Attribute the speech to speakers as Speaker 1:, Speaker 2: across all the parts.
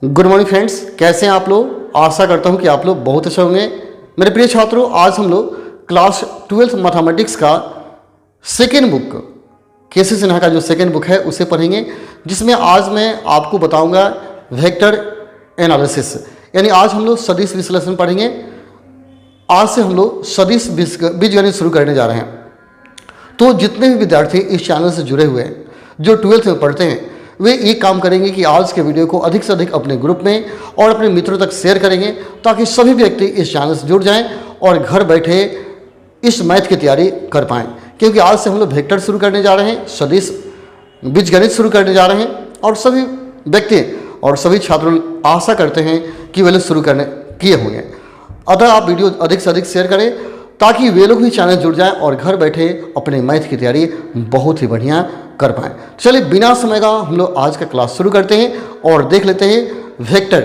Speaker 1: Good morning friends, कैसे हैं आप लोग। आशा करता हूं कि आप लोग बहुत अच्छे होंगे। मेरे प्रिय छात्रों, आज हम लोग क्लास 12th मैथमेटिक्स का सेकेंड बुक केसी सिन्हा का जो सेकेंड बुक है उसे पढ़ेंगे, जिसमें आज मैं आपको बताऊंगा वेक्टर एनालिसिस, यानी आज हम लोग सदिश विश्लेषण पढ़ेंगे। आज से हम लोग सदिश बीजगणित शुरू करने जा रहे हैं। तो जितने भी विद्यार्थी इस चैनल से जुड़े हुए हैं, जो 12th में पढ़ते हैं, वे एक काम करेंगे कि आज के वीडियो को अधिक से अधिक अपने ग्रुप में और अपने मित्रों तक शेयर करेंगे, ताकि सभी व्यक्ति इस चैनल से जुड़ जाएं और घर बैठे इस मैथ की तैयारी कर पाएं। क्योंकि आज से हम लोग वेक्टर शुरू करने जा रहे हैं, सदिश बीजगणित शुरू करने जा रहे हैं, और सभी व्यक्ति और सभी छात्र आशा करते हैं कि वे लोग शुरू करने किए होंगे। अतः आप वीडियो अधिक से अधिक शेयर करें, ताकि वे लोग भी चैनल जुड़ जाएं और घर बैठे अपने मैथ की तैयारी बहुत ही बढ़िया कर पाएँ। चलिए बिना समय का हम लोग आज का क्लास शुरू करते हैं और देख लेते हैं वेक्टर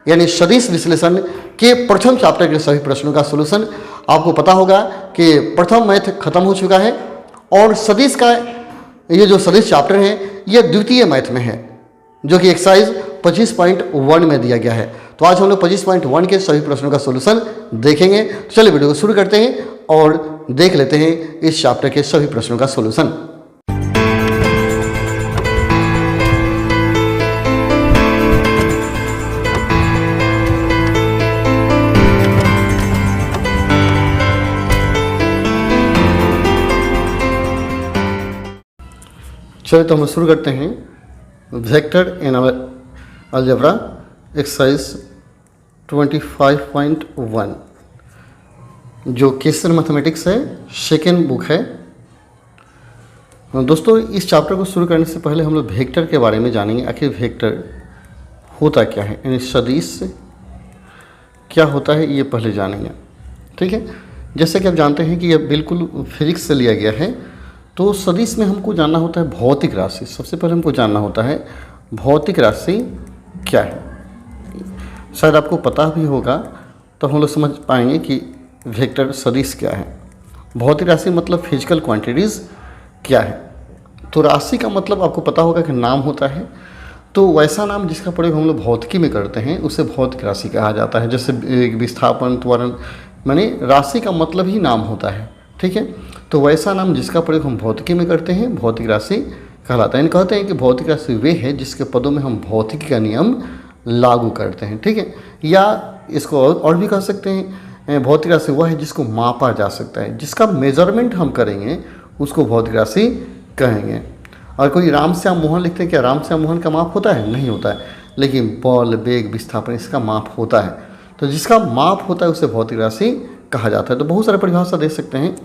Speaker 1: यानी सदिश विश्लेषण के प्रथम चैप्टर के सभी प्रश्नों का सॉल्यूशन। आपको पता होगा कि प्रथम मैथ खत्म हो चुका है और सदिश का ये जो सदिश चैप्टर है ये द्वितीय मैथ में है, जो कि एक्सरसाइज 25.1 में दिया गया है। तो आज हम लोग 25.1 के सभी प्रश्नों का सॉल्यूशन देखेंगे। तो चलिए वीडियो को शुरू करते हैं और देख लेते हैं इस चैप्टर के सभी प्रश्नों का सॉल्यूशन। चलिए तो हम शुरू करते हैं वेक्टर इन अलजेब्रा एक्सरसाइज 25.1, जो केसी मैथमेटिक्स है, सेकेंड बुक है। दोस्तों, इस चैप्टर को शुरू करने से पहले हम लोग वेक्टर के बारे में जानेंगे। आखिर वेक्टर होता क्या है, यानी सदिश क्या होता है, ये पहले जानेंगे। ठीक है, जैसे कि आप जानते हैं कि यह बिल्कुल फिजिक्स से लिया गया है। तो सदिश में हमको जानना होता है भौतिक राशि। सबसे पहले हमको जानना होता है भौतिक राशि क्या है। शायद आपको पता भी होगा, तो हम लोग समझ पाएंगे कि वेक्टर सदिश क्या है। भौतिक राशि मतलब फिजिकल क्वांटिटीज़ क्या है। तो राशि का मतलब आपको पता होगा कि नाम होता है। तो वैसा नाम जिसका प्रयोग हम लोग भौतिकी में करते हैं उसे भौतिक राशि कहा जाता है। जैसे विस्थापन, त्वरण, माने राशि का मतलब ही नाम होता है। ठीक है, तो वैसा नाम जिसका प्रयोग हम भौतिकी में करते हैं भौतिक राशि कहलाता है। कहते हैं कि भौतिक राशि वे है जिसके पदों में हम भौतिकी का नियम लागू करते हैं। ठीक है, या इसको और भी कह सकते हैं, भौतिक राशि वह है जिसको मापा जा सकता है, जिसका मेजरमेंट हम करेंगे उसको भौतिक राशि कहेंगे। और कोई रामश्याम मोहन लिखते हैं, क्या रामश्याम मोहन का माप होता है? नहीं होता है। लेकिन बल, वेग, विस्थापन इसका माप होता है। तो जिसका माप होता है उसे भौतिक राशि कहा जाता है। तो बहुत सारे परिभाषा दे सकते हैं,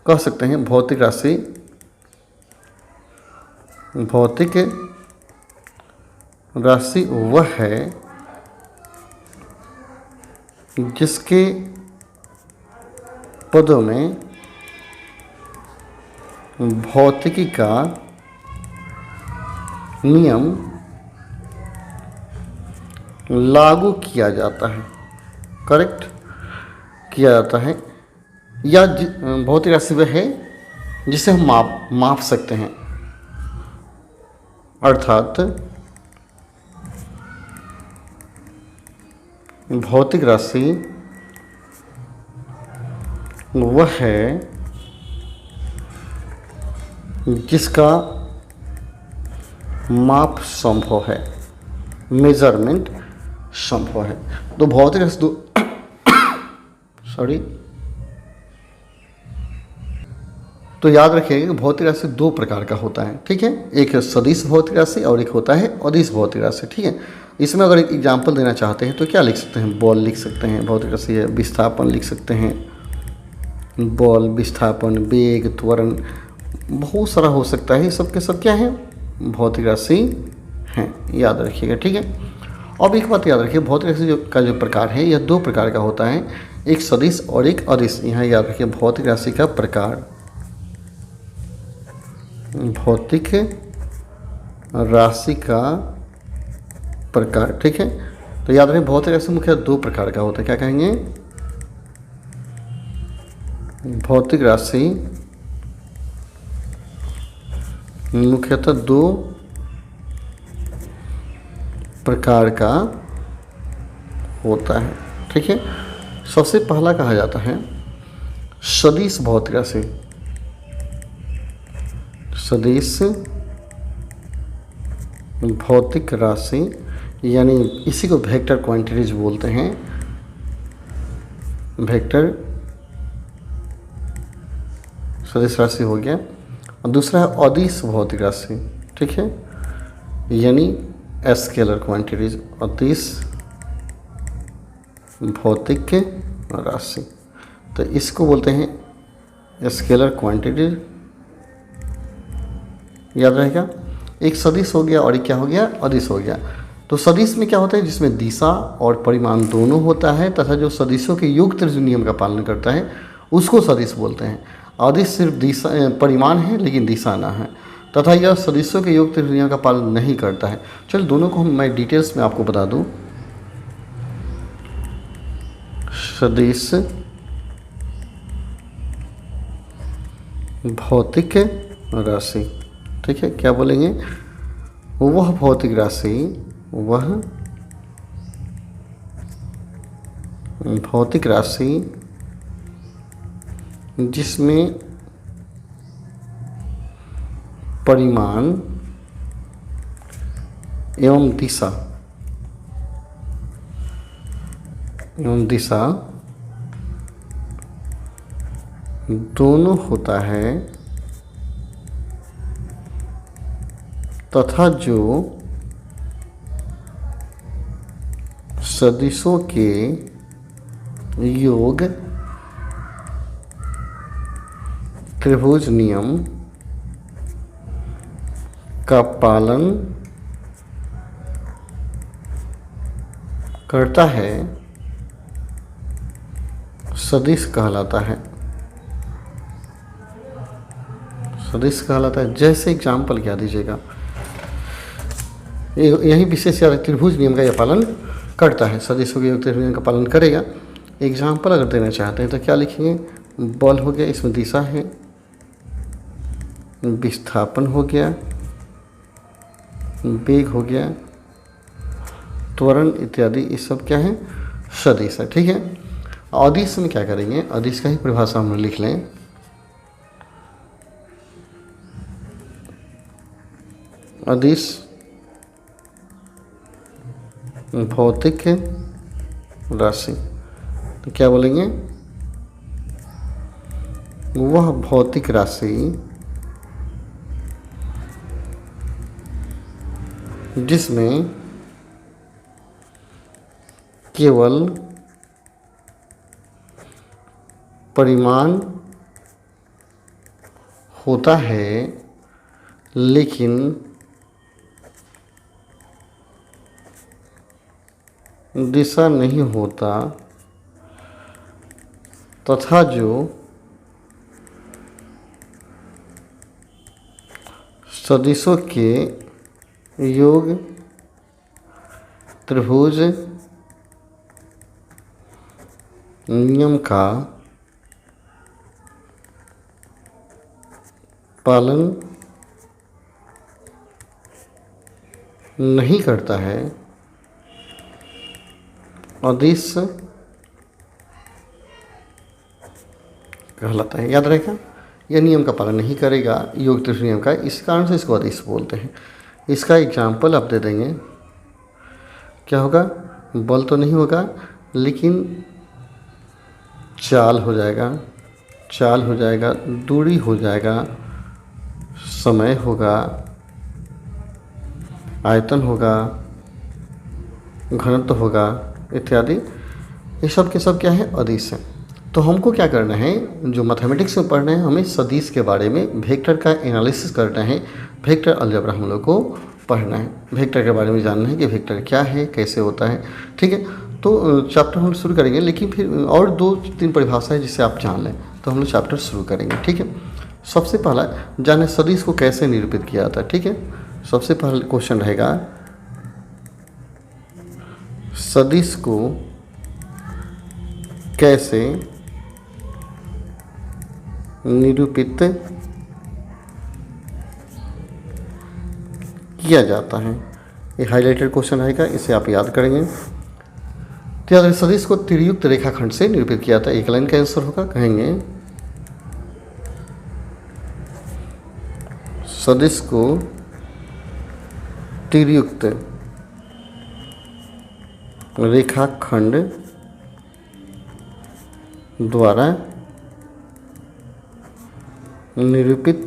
Speaker 1: कह सकते हैं भौतिक राशि, भौतिक राशि वह है जिसके पदों में भौतिकी का नियम लागू किया जाता है, करेक्ट किया जाता है। या भौतिक राशि वह है जिसे हम माप सकते हैं, अर्थात भौतिक राशि वह है जिसका माप संभव है, मेजरमेंट संभव है। तो भौतिक राशि तो याद रखिएगा कि भौतिक राशि दो प्रकार का होता है। ठीक है, एक है सदिश भौतिक राशि और एक होता है अदिश भौतिक राशि। ठीक है, इसमें अगर एक एग्जाम्पल देना चाहते हैं तो क्या लिख सकते हैं? बॉल लिख सकते हैं, भौतिक राशि है। विस्थापन लिख सकते हैं, बॉल, विस्थापन, वेग, त्वरण, बहुत सारा हो सकता है। ये सब के सब क्या है? भौतिक राशि हैं, याद रखिएगा। ठीक है, अब एक बात याद रखिए, भौतिक राशि का जो प्रकार है यह दो प्रकार का होता है, एक सदिश और एक अदिश। यहाँ याद रखिए भौतिक राशि का प्रकार, भौतिक राशि का प्रकार। ठीक है, तो याद रखें भौतिक राशि मुख्य दो प्रकार का होता है। क्या कहेंगे? भौतिक राशि मुख्यतः दो प्रकार का होता है। ठीक है, सबसे पहला कहा जाता है सदिश भौतिक राशि। सदिश भौतिक राशि यानी इसी को वेक्टर क्वांटिटीज बोलते हैं। वेक्टर सदिश राशि हो गया। और दूसरा है अदिश भौतिक राशि। ठीक है, यानी स्केलर क्वांटिटीज, अदिश भौतिक राशि। तो इसको बोलते हैं स्केलर क्वांटिटीज। याद रहेगा, एक सदिश हो गया और एक क्या हो गया, अदिश हो गया। तो सदिश में क्या होता है, जिसमें दिशा और परिमाण दोनों होता है, तथा जो सदिशों के योग त्रिज्य नियम का पालन करता है उसको सदिश बोलते हैं। अदिश सिर्फ दिशा परिमाण है लेकिन दिशा ना है, तथा यह सदिशों के योग त्रिज्य नियम का पालन नहीं करता है। चलो दोनों को मैं डिटेल्स में आपको बता दूं। सदिश भौतिक राशि। ठीक है, क्या बोलेंगे, वह भौतिक राशि, वह भौतिक राशि जिसमें परिमाण एवं दिशा दोनों होता है, तथा जो सदिशों के योग त्रिभुज नियम का पालन करता है, सदिश कहलाता है। सदिश कहलाता है। जैसे एग्जाम्पल क्या दीजिएगा, यही विशेष या त्रिभुज नियम का यह पालन करता है, सदिशों के योग त्रिभुज नियम का पालन करेगा। एग्जाम्पल अगर देना चाहते हैं तो क्या लिखेंगे, बल हो गया, इसमें दिशा है, विस्थापन हो गया, वेग हो गया, त्वरण इत्यादि, ये सब क्या है, सदिश है। ठीक है, अदिश में क्या करेंगे, अदिश का ही परिभाषा हम लिख लें। अदिश भौतिक राशि। तो क्या बोलेंगे, वह भौतिक राशि जिसमें केवल परिमाण होता है लेकिन दिशा नहीं होता, तथा जो सदिशों के योग त्रिभुज नियम का पालन नहीं करता है, अदिश कहलाता है। याद रहेगा, यह नियम का पालन नहीं करेगा, योग त्रिभुज नियम का, इस कारण से इसको अदिश बोलते हैं। इसका एग्जाम्पल आप दे देंगे, क्या होगा, बल तो नहीं होगा लेकिन चाल हो जाएगा, दूरी हो जाएगा, समय होगा, आयतन होगा, घनत्व होगा इत्यादि। ये सब के सब क्या है, अदिश है। तो हमको क्या करना है, जो मैथमेटिक्स में पढ़ना है, हमें सदिश के बारे में वेक्टर का एनालिसिस करना है, वेक्टर अलजेब्रा हम लोग को पढ़ना है, वेक्टर के बारे में जानना है कि वेक्टर क्या है, कैसे होता है। ठीक है, तो चैप्टर हम शुरू करेंगे, लेकिन फिर और 2-3 परिभाषा है जिससे आप जान लें, तो हम लोग चैप्टर शुरू करेंगे। ठीक है, सबसे पहला जाने सदिश को कैसे निरूपित किया जाता है। ठीक है, सबसे पहला क्वेश्चन रहेगा, सदिश को कैसे निरूपित किया जाता है। ये हाईलाइटेड क्वेश्चन रहेगा, इसे आप याद करेंगे। तो याद रखें, सदिश को तिर्युक्त रेखाखंड से निरूपित किया था। एक लाइन का आंसर होगा, कहेंगे सदिश को तिर्युक्त रेखाखंड द्वारा निरूपित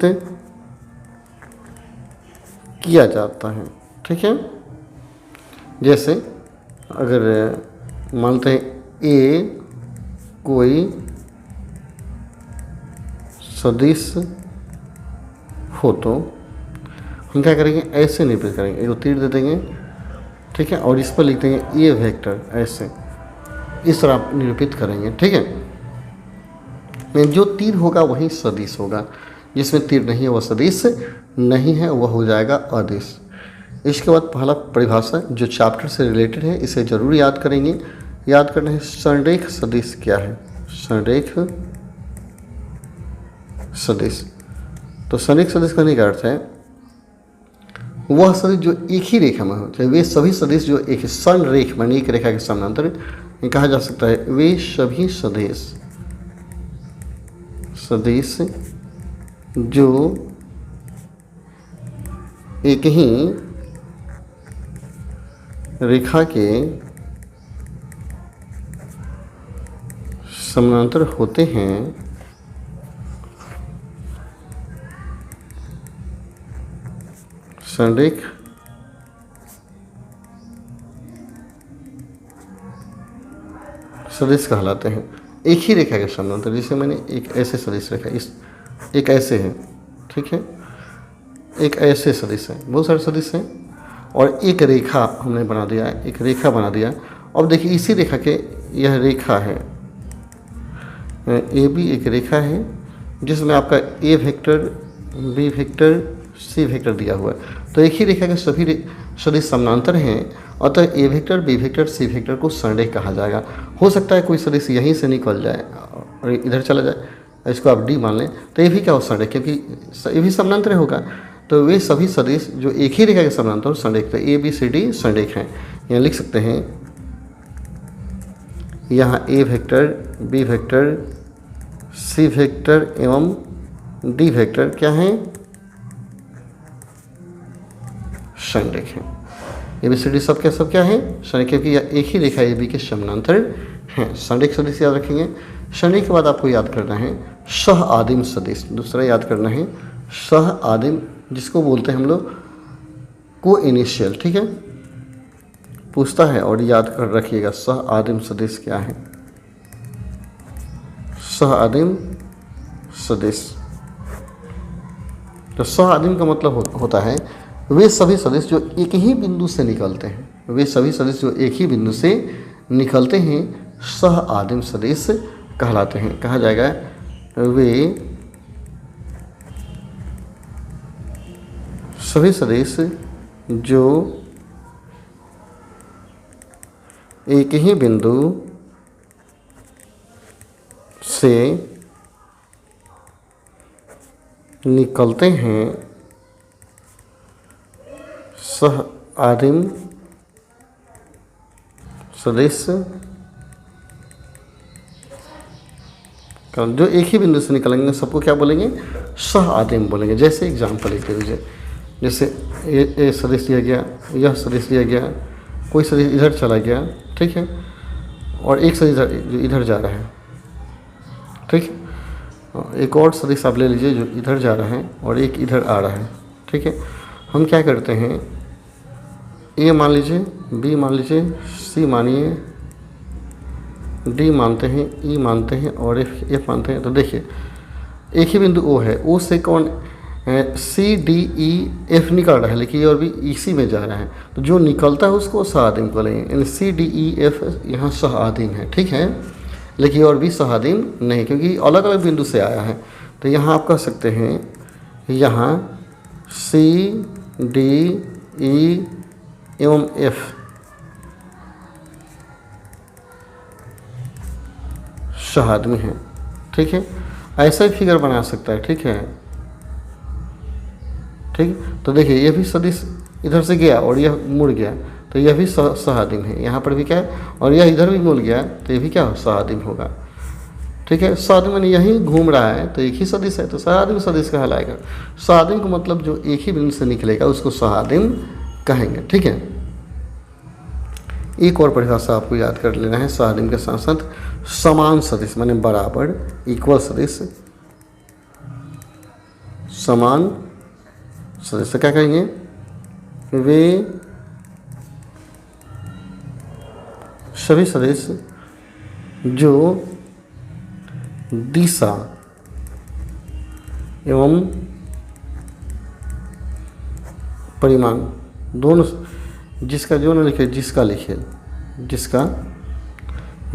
Speaker 1: किया जाता है। ठीक है, जैसे अगर मानते हैं ए कोई सदिश हो तो हम क्या करेंगे, ऐसे निरूपित करेंगे, एक तीर दे देंगे। ठीक है, और इस पर लिख देंगे ए वेक्टर, ऐसे इस तरह आप निरूपित करेंगे। ठीक है, जो तीर होगा वही सदिश होगा, जिसमें तीर नहीं है वह सदिश नहीं है, वह हो जाएगा अदिश। इसके बाद पहला परिभाषा जो चैप्टर से रिलेटेड है, इसे जरूर याद करेंगे। याद करना है संरेख सदिश क्या है। संरेख सदिश, तो संरेख सदिश करने का अर्थ है वह सदिश जो एक ही रेखा में होते हैं, वे सभी सदिश जो एक संरेख मानी एक रेखा के समानांतर कहा जा सकता है, वे सभी सदिश जो एक ही रेखा के समानांतर होते हैं, संरेख सदिश कहलाते हैं। एक ही रेखा के समानांतर, जैसे मैंने एक ऐसे सदिश रेखा, इस एक ऐसे है, ठीक है, एक ऐसे सदिश है, बहुत सारे सदिश हैं, और एक रेखा हमने बना दिया, एक रेखा बना दिया। अब देखिए इसी रेखा के यह रेखा है, ए बी एक रेखा है जिसमें आपका ए vector, B vector, C vector दिया हुआ है। तो एक ही रेखा के सभी सदिश समानांतर हैं, अतः ए vector, B vector, C vector को संरेख कहा जाएगा। हो सकता है कोई सदिश यहीं से निकल जाए और इधर चला जाए, इसको आप डी मान लें, तो ये भी क्या हो संरेख, क्योंकि ये भी समानांतर होगा। तो वे सभी सदिश जो एक ही रेखा के समानांतर संरेख, तो ए बी सी डी संरेख हैं। यहाँ लिख सकते हैं, यहाँ ए vector, B vector, C vector एवं डी वेक्टर क्या हैं, संरेख हैं। ए बी सी डी सब क्या है, संरेख, क्योंकि यह एक ही रेखा ए बी के समानांतर हैं। संरेख सदिश याद रखेंगे। संरेख के बाद आपको याद करना है सह आदिम सदिश, दूसरा याद करना है सह आदिम, जिसको बोलते हैं हम लोग को इनिशियल। ठीक है, पूछता है और याद कर रखिएगा सह आदिम सदिश क्या है। सह आदिम सदिश, तो सह आदिम का मतलब होता है वे सभी सदिश जो एक ही बिंदु से निकलते हैं, वे सभी सदिश जो एक ही बिंदु से निकलते हैं सह आदिम सदिश कहलाते हैं। कहा जाएगा वे सभी सदिश जो एक ही बिंदु से निकलते हैं सह आदिम सदिश, जो एक ही बिंदु से निकलेंगे सबको क्या बोलेंगे, सह आदिम बोलेंगे। जैसे एग्जाम्पल लिख दीजिए, जैसे ये सदिश दिया गया, यह सदिश दिया गया, कोई सदिश इधर चला गया, ठीक है, और एक सदिश जो इधर जा रहा है, ठीक, एक और सदिश आप ले लीजिए जो इधर जा रहा है और एक इधर आ रहा है। ठीक है, हम क्या करते हैं, ए मान लीजिए, बी मान लीजिए, सी मानिए, डी मानते हैं, ई मानते हैं और एफ मानते हैं। तो देखिए एक ही बिंदु ओ है, ओ से कौन सी डी ई एफ निकल रहा है, लेकिन ये और भी इसी में जा रहा है, तो जो निकलता है उसको सह आदिम बोलेंगे। यानी सी डी ई एफ यहाँ सह आदिम है, ठीक है, लेकिन और भी सह आदिम नहीं, क्योंकि अलग अलग बिंदु से आया है। तो यहाँ आप कह सकते हैं, यहाँ सी डी ई एवं एफ सह आदमी है। ठीक है, ऐसा ही फिगर बना सकता है। ठीक है, ठीक, तो देखिए ये भी सदिश इधर से गया और यह मुड़ गया तो यह भी सहादिम है। यहाँ पर भी क्या है, और यह इधर भी मुड़ गया तो यह भी क्या सहादिम होगा। ठीक है, सहादिम यानी यही घूम रहा है तो एक ही सदिश है तो सहादिम सदिश कहलाएगा। सहादिम का मतलब जो एक ही बिंदु से निकलेगा उसको सहादिम कहेंगे। ठीक है, एक और परिभाषा आपको याद कर लेना है सहादिम के साथ साथ, समान सदिश माने बराबर, इक्वल सदिश, समान सदिश क्या कहेंगे, वे सभी सदिश जो दिशा एवं परिमाण दोनों, जिसका जो न लिखे जिसका लिखे, जिसका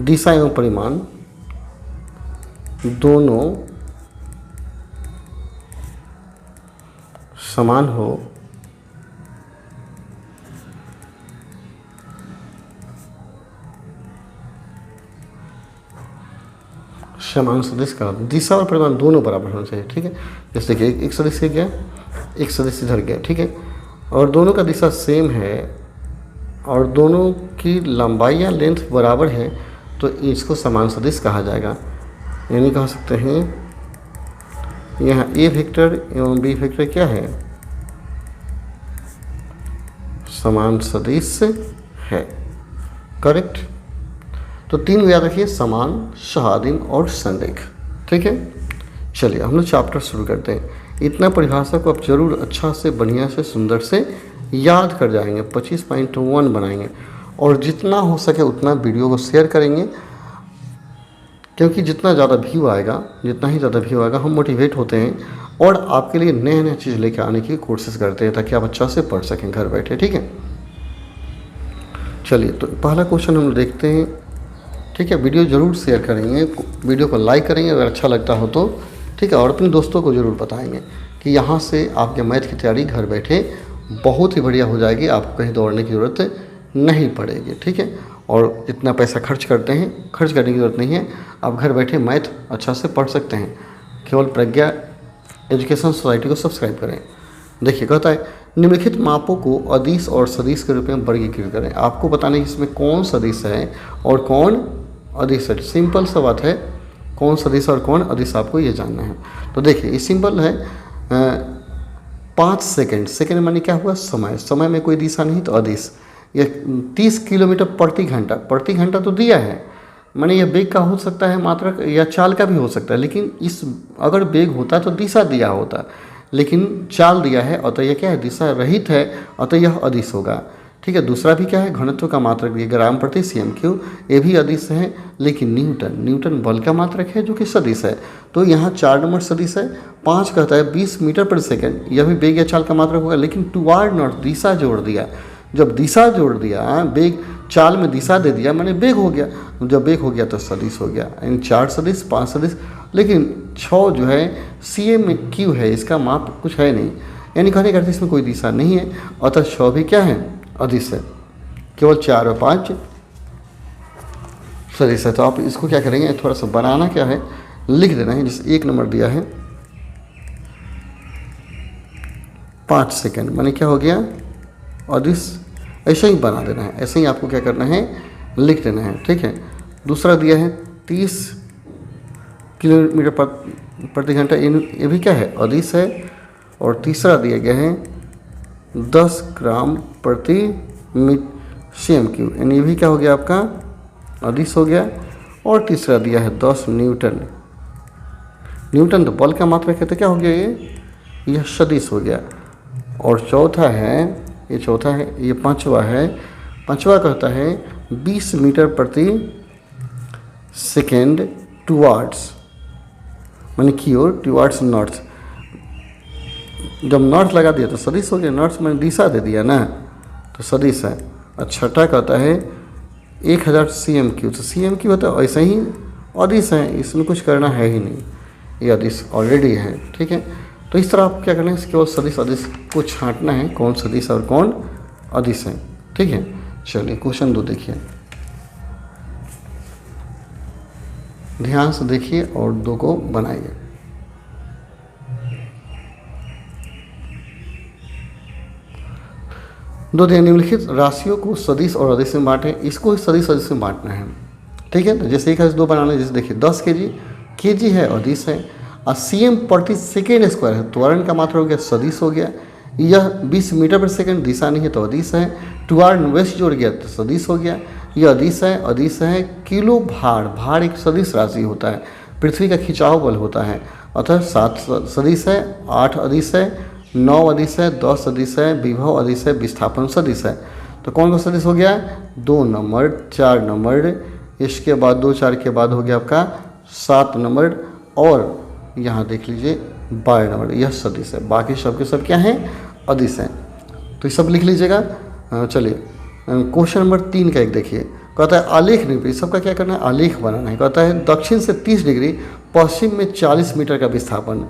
Speaker 1: दिशा एवं परिमाण दोनों समान हो, समान सदिश का दिशा और परिमाण दोनों बराबर होना चाहिए। ठीक है, जैसे कि एक सदिश से गया, एक सदिश इधर गया। ठीक है, और दोनों का दिशा सेम है और दोनों की लंबाई या लेंथ बराबर है तो इसको समान सदिश कहा जाएगा। यानी कह सकते हैं यहाँ ए वेक्टर एवं बी वेक्टर क्या है, समान सदिश है। करेक्ट। तो तीन याद रखिए, समान, सहादिम और संरेख। ठीक है, चलिए हम लोग चैप्टर शुरू करते हैं। इतना परिभाषा को आप जरूर अच्छा से बढ़िया से सुंदर से याद कर जाएंगे, 25.1 बनाएंगे और जितना हो सके उतना वीडियो को शेयर करेंगे, क्योंकि जितना ज़्यादा व्यू आएगा, जितना ही ज़्यादा व्यू आएगा हम मोटिवेट होते हैं और आपके लिए नए नए चीज़ लेकर आने की कोशिश करते हैं ताकि आप अच्छा से पढ़ सकें घर बैठे। ठीक है, चलिए तो पहला क्वेश्चन हम लोग देखते हैं। ठीक है, वीडियो ज़रूर शेयर करेंगे, वीडियो को लाइक करेंगे अगर अच्छा लगता हो तो। ठीक है, और अपने दोस्तों को ज़रूर बताएंगे कि यहाँ से आपके मैथ की तैयारी घर बैठे बहुत ही बढ़िया हो जाएगी, आपको कहीं दौड़ने की ज़रूरत नहीं पड़ेगी। ठीक है, और जितना पैसा खर्च करते हैं, खर्च करने की ज़रूरत नहीं है, आप घर बैठे मैथ अच्छा से पढ़ सकते हैं। केवल प्रज्ञा एजुकेशन सोसाइटी को सब्सक्राइब करें। देखिए कहता है निम्नलिखित मापों को अदिश और सदिश के रूप में वर्गीकृत करें। आपको बताना है इसमें कौन सदिश है और कौन अदिश है। सिंपल सा बात है, कौन सदिश और कौन अदिश आपको ये जानना है। तो देखिए ये सिंपल है, 5 सेकंड, सेकंड माने क्या हुआ, समय, समय में कोई दिशा नहीं तो अदिश। ये 30 किलोमीटर प्रति घंटा, प्रति घंटा तो दिया है, माने यह वेग का हो सकता है मात्रक या चाल का भी हो सकता है, लेकिन इस अगर वेग होता तो दिशा दिया होता, लेकिन चाल दिया है अतः यह क्या है, दिशा रहित है अतः यह अदिश होगा। ठीक है, दूसरा भी क्या है, घनत्व का मात्रक भी ग्राम प्रति cm3, ये भी अदिश है, लेकिन न्यूटन, न्यूटन बल का मात्रक है जो कि सदिश है। तो यहाँ 4 नंबर सदिश है। 5 कहता है 20 मीटर प्रति सेकंड, यह भी वेग या चाल का मात्रक होगा, लेकिन टुवार्ड नॉट, दिशा जोड़ दिया। जब दिशा जोड़ दिया, वेग चाल में दिशा दे दिया मैंने वेग हो गया, जब वेग हो गया तो सदिश हो गया। यानी 4 सदिश, 5 सदिश, लेकिन 6 जो है cm3 है, इसका माप कुछ है नहीं, यानी कहने का अर्थ इसमें कोई दिशा नहीं है, अतः 6 भी क्या है, अदिश है। केवल 4 और 5 सदिश है। तो आप इसको क्या करेंगे, थोड़ा सा बनाना क्या है, लिख देना है। जैसे 1 नंबर दिया है 5 सेकंड, माने क्या हो गया, अदिश। ऐसे ही बना देना है, ऐसे ही आपको क्या करना है, लिख देना है। ठीक है, दूसरा दिया है 30 किलोमीटर प्रति घंटा, ये भी क्या है, अदिश है। और तीसरा दिया गया है 10 ग्राम प्रति cm3, यानी ये भी क्या हो गया आपका, अदिश हो गया। और तीसरा दिया है 10 न्यूटन, न्यूटन तो बल का मात्रक है तो क्या हो गया, यह सदिश हो गया। और चौथा है, ये चौथा है, ये पांचवा है, पांचवा कहता है 20 मीटर प्रति सेकेंड टुवार्ड्स, माने की ओर, टुवार्ड्स नॉर्थ। जब नॉर्थ लगा दिया तो सदिश हो गया, नॉर्थ मैंने दिशा दे दिया ना तो सदिश है। और छठा कहता है 1000 cm3, तो cm3 होता है, ऐसे ही अदिश है, इसमें कुछ करना है ही नहीं, ये अदिश ऑलरेडी है। ठीक है, तो इस तरह आप क्या करना है, केवल सदिश अदिश को छांटना है, कौन सदिश और कौन अदिश है। ठीक है, चलिए क्वेश्चन 2 देखिए, ध्यान से देखिए और 2 को बनाइए। दो दिए निम्नलिखित राशियों को सदिश और अदिश में बांटें। इसको सदिश अदिश में बांटना है, ठीक है। तो जैसे एक है दो बनाना है, जैसे देखिए 10 केजी है अदिश है, और cm प्रति सेकेंड स्क्वायर है, त्वरण का मात्रा हो गया सदिश हो गया। यह 20 मीटर पर सेकंड दिशा नहीं है तो अदिश है। टू वेस्ट जोड़ गया तो सदिश हो गया। यह अदिश है। किलो भार एक सदिश राशि होता है। पृथ्वी का खिंचाव बल होता है, अतः 7 सदिश है, 8 अदिश है, 9 अदिश है, 10 अदिश है, विभव अदिश है, विस्थापन सदिश है। तो कौन सदिश हो गया? 2 नंबर, 4 नंबर, इसके बाद 2 4 के बाद हो गया आपका 7 नंबर, और यहाँ देख लीजिए 12 नंबर, यह सदिश है। बाकी सब के सब क्या हैं? अदिश हैं। तो ये सब लिख लीजिएगा। चलिए क्वेश्चन नंबर 3 का एक देखिए, कहता है आलेख निरूपित। सबका क्या करना है? आलेख बनाना है। कहता है दक्षिण से 30 डिग्री, पश्चिम में 40 मीटर का विस्थापन,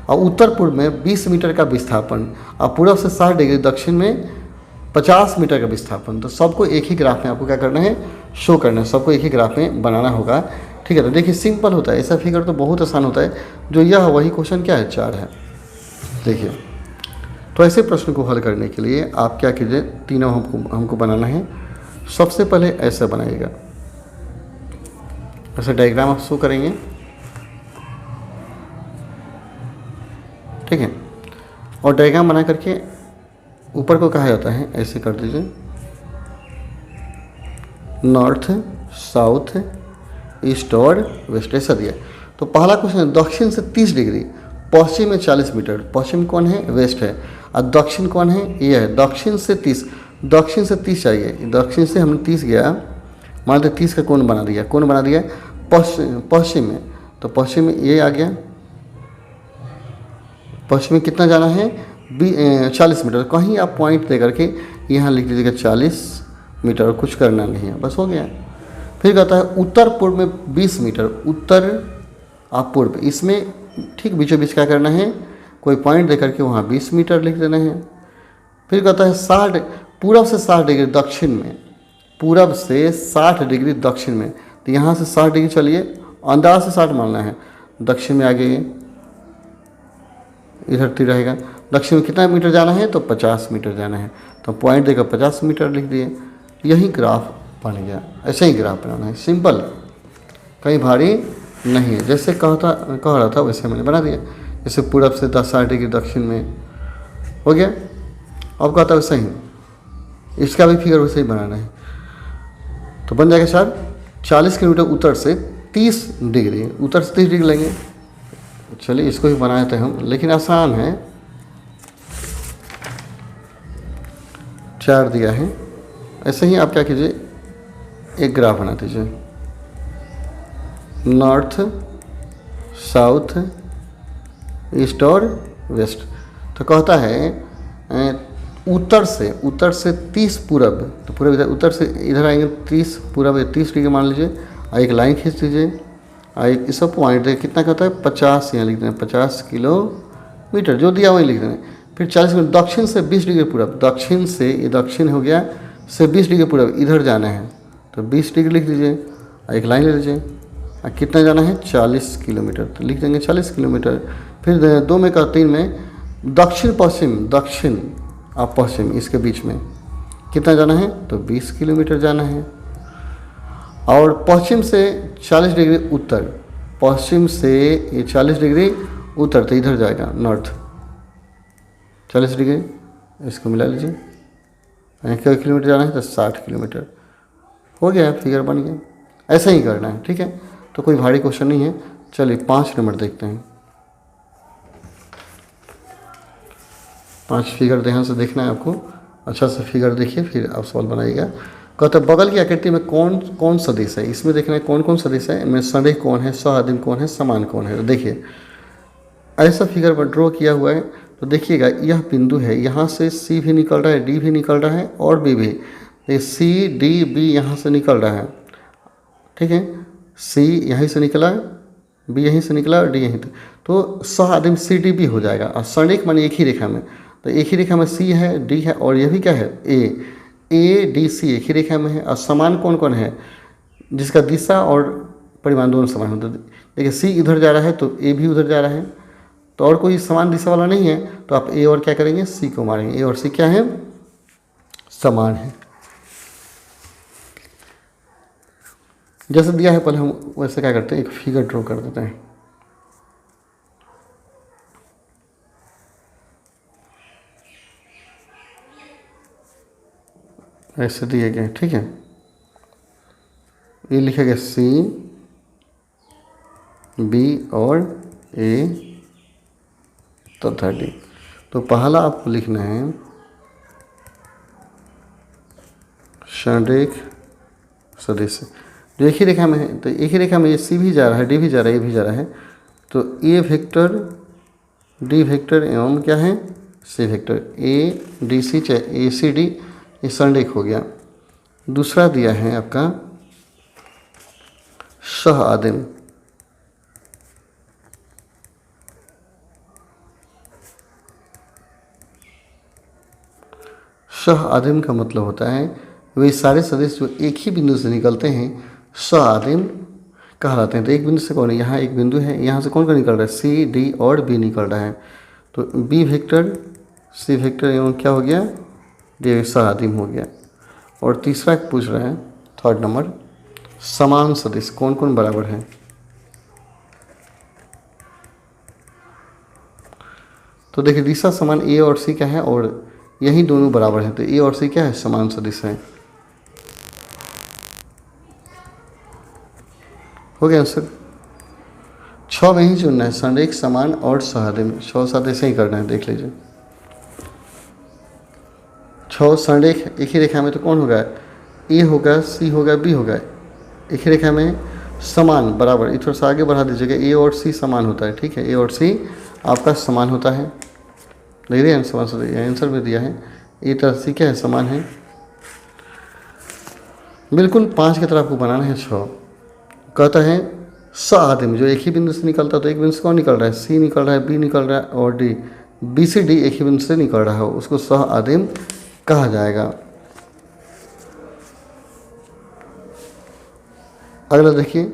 Speaker 1: और उत्तर पूर्व में 20 मीटर का विस्थापन, और पूर्व से 60 डिग्री, दक्षिण में 50 मीटर का विस्थापन। तो सबको एक ही ग्राफ में आपको क्या करना है? शो करना है। सबको एक ही ग्राफ में बनाना होगा, ठीक है। तो देखिए सिंपल होता है, ऐसा फिगर तो बहुत आसान होता है। जो यह वही क्वेश्चन क्या है? 4 है। देखिए तो ऐसे प्रश्न को हल करने के लिए आप क्या कीजिए, तीनों हमको बनाना है। सबसे पहले ऐसा बनाइएगा, ऐसा डायग्राम आप शो करेंगे, ठीक है। और डायग्राम बना करके ऊपर को कहा जाता है, ऐसे कर दीजिए, नॉर्थ, साउथ, ईस्ट और वेस्ट, ऐसा दिया। तो पहला क्वेश्चन, दक्षिण से 30 डिग्री, पश्चिम में 40 मीटर। पश्चिम कौन है? वेस्ट है। और दक्षिण कौन है? ये है। दक्षिण से 30 चाहिए। दक्षिण से हमने 30 गया, मान लो 30 का कोण बना दिया। कोण बना दिया पश्चिम में, तो पश्चिम में ये आ गया। पश्चिम में कितना जाना है? 40 मीटर। कहीं आप पॉइंट दे करके यहाँ लिख दीजिएगा 40 मीटर, कुछ करना नहीं है, बस हो गया। फिर कहता है उत्तर पूर्व में 20 मीटर। उत्तर आप पूर्व, इसमें ठीक बीचों बीच क्या करना है? कोई पॉइंट दे करके वहाँ 20 मीटर लिख देना है। फिर कहता है 60 पूरब से 60 डिग्री दक्षिण में, पूरब से 60 डिग्री दक्षिण में। तो यहाँ से 60 डिग्री चलिए, अंदाज से 60 मानना है। दक्षिण में आगे इधर ती रहेगा। दक्षिण में कितना मीटर जाना है? तो 50 मीटर जाना है। तो पॉइंट देकर 50 मीटर लिख दिए। यही ग्राफ बन गया। ऐसे ही ग्राफ बनाना है, सिंपल, कहीं भारी नहीं है। जैसे कह रहा था वैसे मैंने बना दिया। जैसे पूरब से 60 डिग्री दक्षिण में हो गया। अब कहता है वैसे ही इसका भी फिगर वैसे ही बनाना है। तो बन जाएगा सर 40 किलोमीटर उत्तर से 30 डिग्री, उत्तर से 30 डिग्री लेंगे। चलिए इसको भी बनाए थे हम, लेकिन आसान है। 4 दिया है। ऐसे ही आप क्या कीजिए, एक ग्राफ बना दीजिए, नॉर्थ, साउथ, ईस्ट और वेस्ट। तो कहता है उत्तर से 30 पूरब, तो पूरब इधर, उत्तर से इधर आएंगे 30 पूरब, 30 डिग्री मान लीजिए। और एक लाइन खींच दीजिए, और एक इस पॉइंट है कितना कहता है? 50, यहाँ लिख देना 50 किलोमीटर, जो दिया वही लिख देना। फिर 40 किलोमीटर दक्षिण से 20 डिग्री पूरब, दक्षिण से, ये दक्षिण हो गया, से 20 डिग्री पूरब इधर जाना है, तो 20 डिग्री लिख दीजिए। और एक लाइन ले लीजिए, और कितना जाना है? 40 किलोमीटर, तो लिख देंगे 40 किलोमीटर। फिर 2 में का 3 में दक्षिण पश्चिम, दक्षिण और पश्चिम, इसके बीच में कितना जाना है? तो 20 किलोमीटर जाना है। और पश्चिम से 40 डिग्री उत्तर, पश्चिम से ये 40 डिग्री उत्तर, तो इधर जाएगा नॉर्थ 40 डिग्री, इसको मिला लीजिए। कितने किलोमीटर जाना है? तो 60 किलोमीटर। हो गया, फिगर बन गया। ऐसा ही करना है, ठीक है। तो कोई भारी क्वेश्चन नहीं है। चलिए 5 नंबर देखते हैं। 5 फिगर ध्यान से देखना है आपको, अच्छा से फिगर देखिए, फिर आप सवाल बनाइएगा। कहते हैं बगल की आकृति में कौन कौन सदिश है? इसमें देखना है कौन कौन सदिश है, इनमें संदेह कौन है, सहादिम कौन है, समान कौन है। तो देखिए ऐसा फिगर पर ड्रॉ किया हुआ है। तो देखिएगा यह बिंदु है, यहाँ से सी भी निकल रहा है, डी भी निकल रहा है, और बी भी। ये सी डी बी यहाँ से निकल रहा है, ठीक है। सी यहीं से निकला, बी यहीं से निकला, और डी यहीं। तो सहादिम सी डी बी हो जाएगा। और सरेख माने एक ही रेखा में, तो एक ही रेखा में सी है, डी है, और यह भी क्या है? ए डी सी एक ही रेखा में है। और समान कौन कौन है? जिसका दिशा और परिमाण दोनों समान होते हैं। देखिए सी इधर जा रहा है तो ए भी उधर जा रहा है, तो और कोई समान दिशा वाला नहीं है, तो आप ए और क्या करेंगे? सी को मारेंगे। ए और सी क्या है? समान है। जैसे दिया है पहले हम वैसे क्या करते हैं, एक फिगर ड्रॉ कर देते हैं। ऐसे दिए गए, ठीक है। ये लिखेगा सी, बी और ए तथा डी। तो पहला आपको लिखना है संरेख सदिश। जो एक ही रेखा में है, तो एक ही रेखा में ये सी भी जा रहा है, डी भी जा रहा है, ए भी जा रहा है, तो ए वेक्टर, डी वेक्टर एवं क्या है, C vector. A D C चाहे ए सी डी, ये संरेख हो गया। दूसरा दिया है आपका सह आदिम। सह आदिम का मतलब होता है वे सारे सदिश जो एक ही बिंदु से निकलते हैं सह आदिम कहलाते हैं। तो एक बिंदु से कौन है, यहाँ एक बिंदु है, यहाँ से कौन कौन निकल रहा है, सी डी और बी निकल रहा है। तो बी वेक्टर, सी वेक्टर एवं क्या हो गया, डी सह आदिम हो गया। और तीसरा पूछ रहा है थर्ड नंबर, समान सदिश कौन कौन बराबर है। तो देखिए दिशा समान ए और सी का है और यही दोनों बराबर हैं, तो ए और सी क्या है, समान सदिश है। हो गया आंसर। 6 में ही चुनना है, संरेख समान और सहआदिम। 6 साथ ऐसे ही करना है, देख लीजिए। 6 संरेख एक ही रेखा में तो कौन होगा, ए होगा, सी होगा, बी होगा। एक ही रेखा में समान बराबर, ये थोड़ा सा आगे बढ़ा दीजिएगा, ए और सी समान होता है, ठीक है। ए और सी आपका समान होता है, देख रहे हैं समान से आंसर में दिया है। ए तरह सी क्या है, समान है। बिल्कुल 5 की तरह आपको बनाना है। 6 कहता है सहआदिम, जो एक ही बिंदु से निकलता है, तो एक बिंदु से कौन निकल रहा है, सी निकल रहा है, बी निकल रहा है और डी, बी से डी एक ही बिंदु से निकल रहा है, उसको सहआदिम कहा जाएगा। अगला देखिए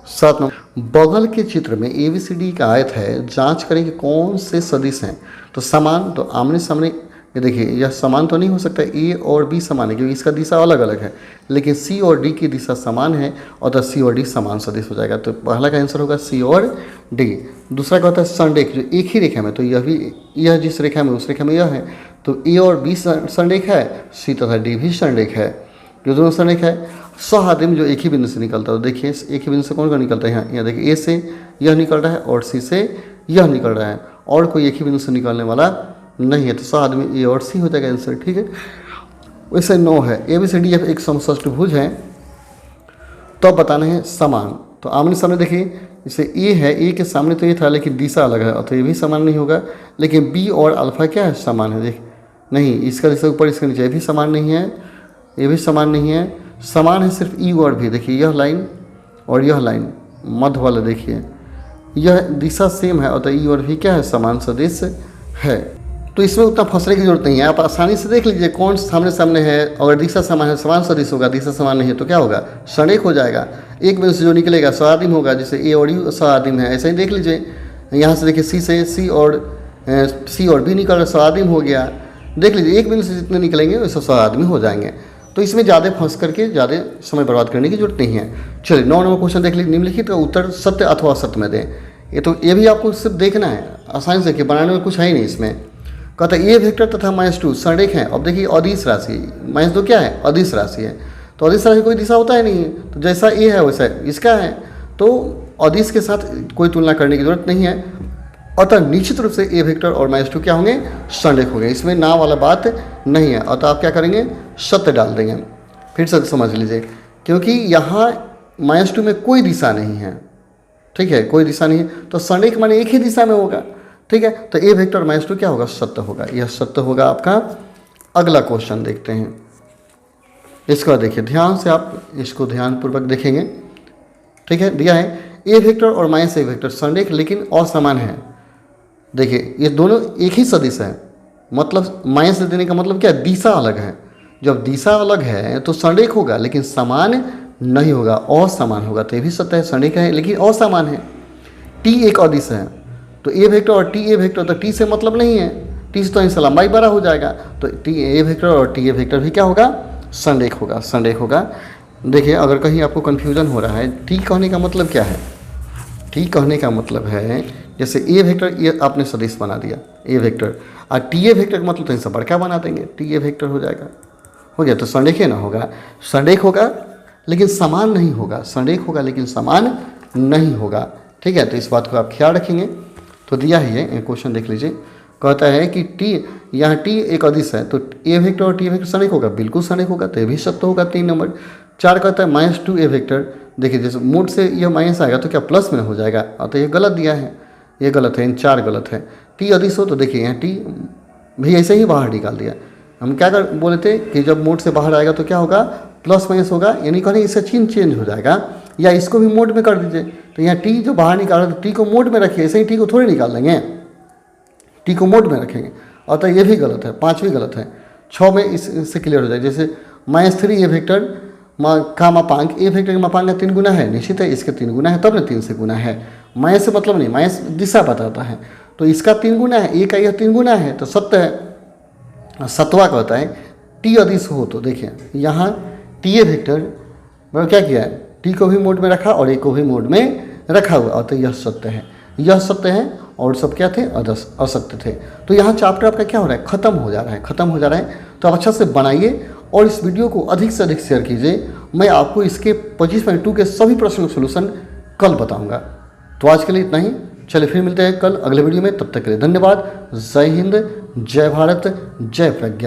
Speaker 1: 7 नंबर, बगल के चित्र में ABCD का आयत है, जांच करें कि कौन से सदिश हैं। तो समान, तो आमने सामने, ये देखिए यह समान तो नहीं हो सकता, ए और बी समान है क्योंकि इसका दिशा अलग अलग है, लेकिन सी और डी की दिशा समान है और तो सी और डी समान सदिश हो जाएगा। तो पहला का आंसर होगा सी और डी। दूसरा का होता है संरेख, जो एक ही रेखा में, तो यह भी, यह जिस रेखा में उस रेखा में यह है, तो ए और बी संरेख है, सी तथा डी भी संरेख है, जो दोनों संरेख है। सहआदिम जो एक ही बिंदु से निकलता है, तो देखिए एक ही बिंदु से कौन कौन निकलता है, यहाँ देखिए ए से यह निकल रहा है और सी से यह निकल रहा है, और कोई एक ही बिंदु से निकलने वाला नहीं है, तो सहआदिम ए और सी हो जाएगा आंसर, ठीक है। वैसे 9 है, ABCD एक समष्टभुज है, तो बताना है समान। तो आमने सामने देखिए, जैसे ए है, ए के सामने तो ये था लेकिन दिशा अलग है, तो ये भी समान नहीं होगा। लेकिन बी और अल्फा क्या है, समान है, देख नहीं, इसका दिशा ऊपर इसका नीचे, ये भी समान नहीं है, ये भी समान नहीं है। समान है सिर्फ ई और भी, देखिए यह लाइन और यह लाइन मध्य वाला, देखिए यह दिशा सेम है और तो ई और भी क्या है, समान सदिश है। तो इसमें उतना फंसने की जरूरत नहीं है, आप आसानी से देख लीजिए कौन सामने सामने है। अगर दिशा समान है समान सदिश होगा, दिशा समान नहीं है तो क्या होगा, संरेख हो जाएगा। एक बिंदु से जो निकलेगा सहआदिम होगा, जैसे ए और यू सहआदिम है, ऐसे ही देख लीजिए। यहाँ से देखिए सी से सी और बी निकल रहा, सहआदिम हो गया। देख लीजिए एक बिंदु से जितने निकलेंगे वैसे सहआदिम हो जाएंगे। तो इसमें ज़्यादा फंस करके ज़्यादा समय बर्बाद करने की जरूरत नहीं है। चलिए 9 नंबर क्वेश्चन देख लीजिए। निम्नलिखित का उत्तर सत्य अथवा असत्य में दें। ये भी आपको सिर्फ देखना है, आसानी से, कि बनाने में कुछ है ही नहीं इसमें। कहता है ए वेक्टर तथा -2 संरेख हैं। अब देखिए अदिश राशि, -2 क्या है, अदिश राशि है, तो अदिश राशि कोई दिशा होता है नहीं है, तो जैसा ए है वैसा इसका है, तो अदिश के साथ कोई तुलना करने की जरूरत नहीं है। अतः निश्चित रूप से ए वेक्टर और -2 क्या होंगे, संरेख होंगे, इसमें ना वाला बात नहीं है। अतः आप क्या करेंगे, सत्य डाल देंगे। फिर से समझ लीजिए, क्योंकि यहाँ -2 में कोई दिशा नहीं है, ठीक है, कोई दिशा नहीं है, तो संरेख माने एक ही दिशा में होगा, ठीक है। तो ए वेक्टर -2 क्या होगा, सत्य होगा, यह सत्य होगा आपका। अगला क्वेश्चन देखते हैं। इसका देखिए ध्यान से, आप इसको ध्यानपूर्वक देखेंगे, ठीक है। दिया है ए वेक्टर और -a वेक्टर संरेख लेकिन असमान है। देखिए ये दोनों एक ही सदिश है, मतलब माइनस देने का मतलब क्या है, दिशा अलग है। जब दिशा अलग है तो संरेख होगा लेकिन समान नहीं होगा, असमान होगा। तो ये भी सत्य है, संरेख है लेकिन असमान है। टी एक अदिश है, तो ए वेक्टर और टी ए वेक्टर, तो टी से मतलब नहीं है, टी टी से तो इससे लंबाई बड़ा हो जाएगा, तो टी ए वेक्टर और टी ए वेक्टर भी क्या होगा, संरेख होगा, संरेख होगा। देखिए अगर कहीं आपको कन्फ्यूजन हो रहा है, टी कहने का मतलब क्या है, टी कहने का मतलब है जैसे ए वेक्टर, ये आपने सदिश बना दिया ए वेक्टर, और टी ए वेक्टर का मतलब तो इनसे बड़का बना देंगे, टी ए वेक्टर हो जाएगा, हो गया। तो संरेख ना होगा, संरेख होगा लेकिन समान नहीं होगा, संरेख होगा लेकिन समान नहीं होगा, ठीक है। तो इस बात को आप ख्याल रखेंगे। तो दिया ही है क्वेश्चन, देख लीजिए, कहता है कि टी, यहाँ टी एक अदिश है, तो ए वेक्टर और टी वेक्टर संरेख होगा, बिल्कुल संरेख होगा, तो ये भी सत्य होगा। 3 नंबर। 4 कहता है -2 ए वेक्टर, देखिए जैसे मोड से यह माइनस आएगा तो क्या प्लस में हो जाएगा, तो ये गलत दिया है, ये गलत है, इन 4 गलत है। टी अदिश हो तो देखिए यहाँ टी भी ऐसे ही बाहर निकाल दिया। हम क्या कर बोले थे कि जब मोड से बाहर आएगा तो क्या होगा, प्लस माइनस होगा, यानी कहने इसका चिन्ह चेंज हो जाएगा, या इसको भी मोड में कर दीजिए। तो यहाँ टी जो बाहर निकाल रहे तो टी को मोड में रखिए, ऐसे ही टी को थोड़ी निकाल देंगे, टी को मोड में रखेंगे, और तो ये भी गलत है, 5 भी गलत है। 6 में इससे क्लियर हो जाए, जैसे -3 ए वेक्टर का मापांक, ए वेक्टर का मापांक का 3 गुना है, निश्चित है इसके 3 गुना है, तब ना 3 से गुना है, माइनस से मतलब नहीं, माइनस दिशा बताता है, तो इसका 3 गुना है, ए का यह 3 गुना है, तो सत्य है। सतवा कहता है टी अदिश हो, तो देखिए यहाँ टी ए वेक्टर मतलब क्या किया है, टी को भी मोड में रखा और ए को भी मोड में रखा हुआ, और तो यह सत्य है, यह सत्य है, और सब क्या थे, असत्य थे। तो यहाँ चैप्टर आपका क्या हो रहा है, खत्म हो जा रहा है, खत्म हो जा रहा है। तो आप अच्छा से बनाइए और इस वीडियो को अधिक से अधिक शेयर कीजिए। मैं आपको इसके 25.2 के सभी प्रश्नों का सोल्यूशन कल बताऊंगा। तो आज के लिए इतना ही, चलिए फिर मिलते हैं कल अगले वीडियो में, तब तक के लिए धन्यवाद। जय हिंद, जय भारत, जय प्रज्ञा।